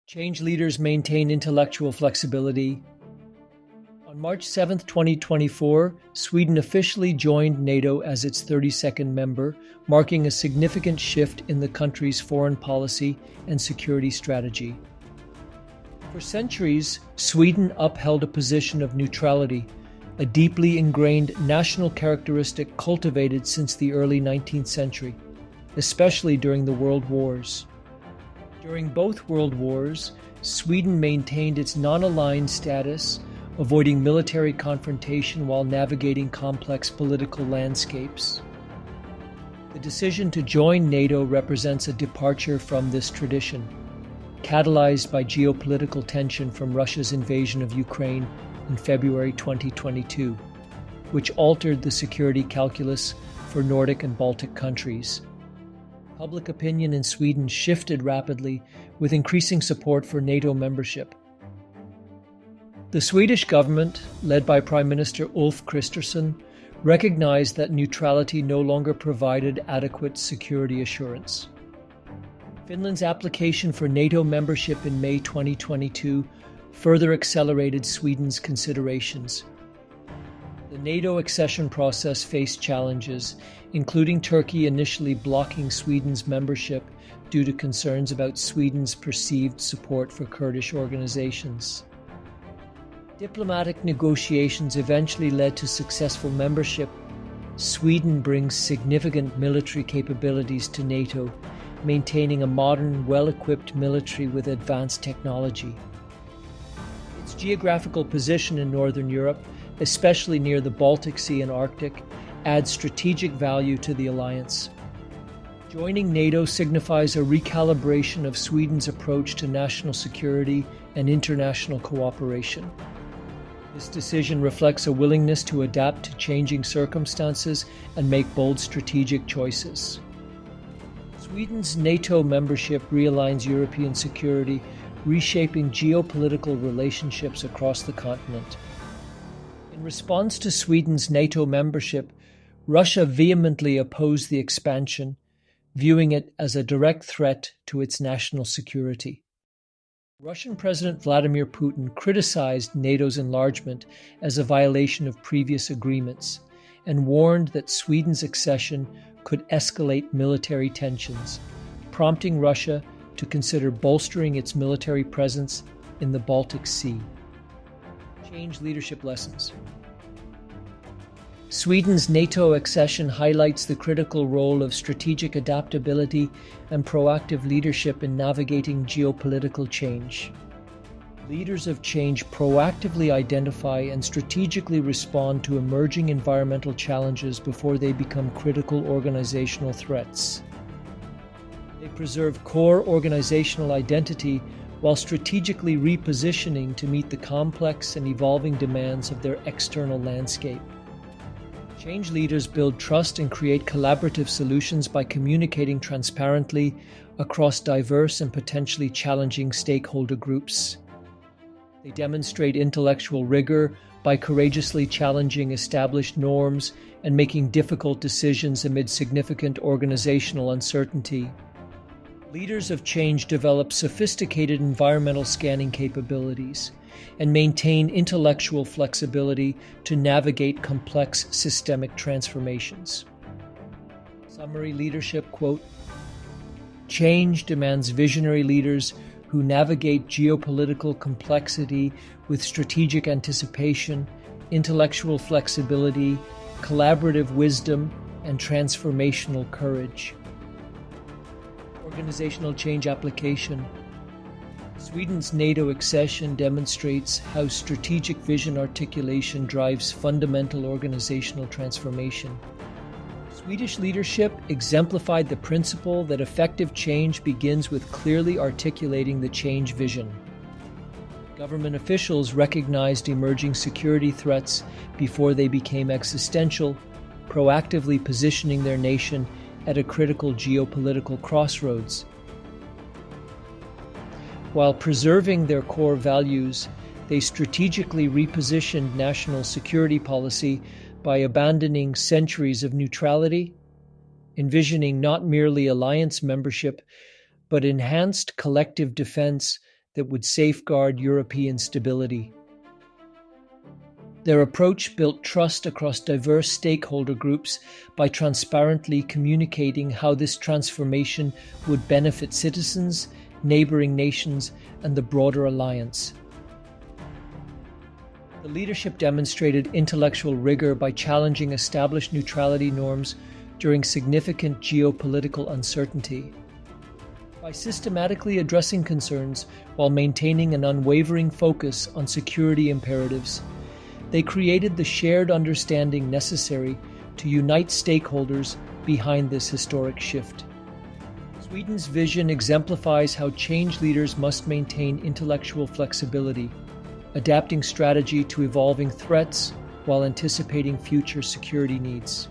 Change leaders maintain intellectual flexibility. On March 7, 2024, Sweden officially joined NATO as its 32nd member, marking a significant shift in the country's foreign policy and security strategy. For centuries, Sweden upheld a position of neutrality, a deeply ingrained national characteristic cultivated since the early 19th century, especially during the World Wars. During both World Wars, Sweden maintained its non-aligned status, avoiding military confrontation while navigating complex political landscapes. The decision to join NATO represents a departure from this tradition, catalyzed by geopolitical tension from Russia's invasion of Ukraine in February 2022, which altered the security calculus for Nordic and Baltic countries. Public opinion in Sweden shifted rapidly, with increasing support for NATO membership. The Swedish government, led by Prime Minister Ulf Kristersson, recognized that neutrality no longer provided adequate security assurance. Finland's application for NATO membership in May 2022 further accelerated Sweden's considerations. The NATO accession process faced challenges, including Turkey initially blocking Sweden's membership due to concerns about Sweden's perceived support for Kurdish organizations. Diplomatic negotiations eventually led to successful membership. Sweden brings significant military capabilities to NATO, maintaining a modern, well-equipped military with advanced technology. Its geographical position in Northern Europe, especially near the Baltic Sea and Arctic, adds strategic value to the alliance. Joining NATO signifies a recalibration of Sweden's approach to national security and international cooperation. This decision reflects a willingness to adapt to changing circumstances and make bold strategic choices. Sweden's NATO membership realigns European security, reshaping geopolitical relationships across the continent. In response to Sweden's NATO membership, Russia vehemently opposed the expansion, viewing it as a direct threat to its national security. Russian President Vladimir Putin criticized NATO's enlargement as a violation of previous agreements and warned that Sweden's accession could escalate military tensions, prompting Russia to consider bolstering its military presence in the Baltic Sea. Change leadership lessons. Sweden's NATO accession highlights the critical role of strategic adaptability and proactive leadership in navigating geopolitical change. Leaders of change proactively identify and strategically respond to emerging environmental challenges before they become critical organizational threats. They preserve core organizational identity while strategically repositioning to meet the complex and evolving demands of their external landscape. Change leaders build trust and create collaborative solutions by communicating transparently across diverse and potentially challenging stakeholder groups. They demonstrate intellectual rigor by courageously challenging established norms and making difficult decisions amid significant organizational uncertainty. Leaders of change develop sophisticated environmental scanning capabilities and maintain intellectual flexibility to navigate complex systemic transformations. Summary leadership quote, "Change demands visionary leaders who navigate geopolitical complexity with strategic anticipation, intellectual flexibility, collaborative wisdom, and transformational courage." Organizational change application. Sweden's NATO accession demonstrates how strategic vision articulation drives fundamental organizational transformation. Swedish leadership exemplified the principle that effective change begins with clearly articulating the change vision. Government officials recognized emerging security threats before they became existential, proactively positioning their nation at a critical geopolitical crossroads. While preserving their core values, they strategically repositioned national security policy by abandoning centuries of neutrality, envisioning not merely alliance membership, but enhanced collective defense that would safeguard European stability. Their approach built trust across diverse stakeholder groups by transparently communicating how this transformation would benefit citizens, neighbouring nations, and the broader alliance. The leadership demonstrated intellectual rigour by challenging established neutrality norms during significant geopolitical uncertainty. By systematically addressing concerns while maintaining an unwavering focus on security imperatives, they created the shared understanding necessary to unite stakeholders behind this historic shift. Sweden's vision exemplifies how change leaders must maintain intellectual flexibility, adapting strategy to evolving threats while anticipating future security needs.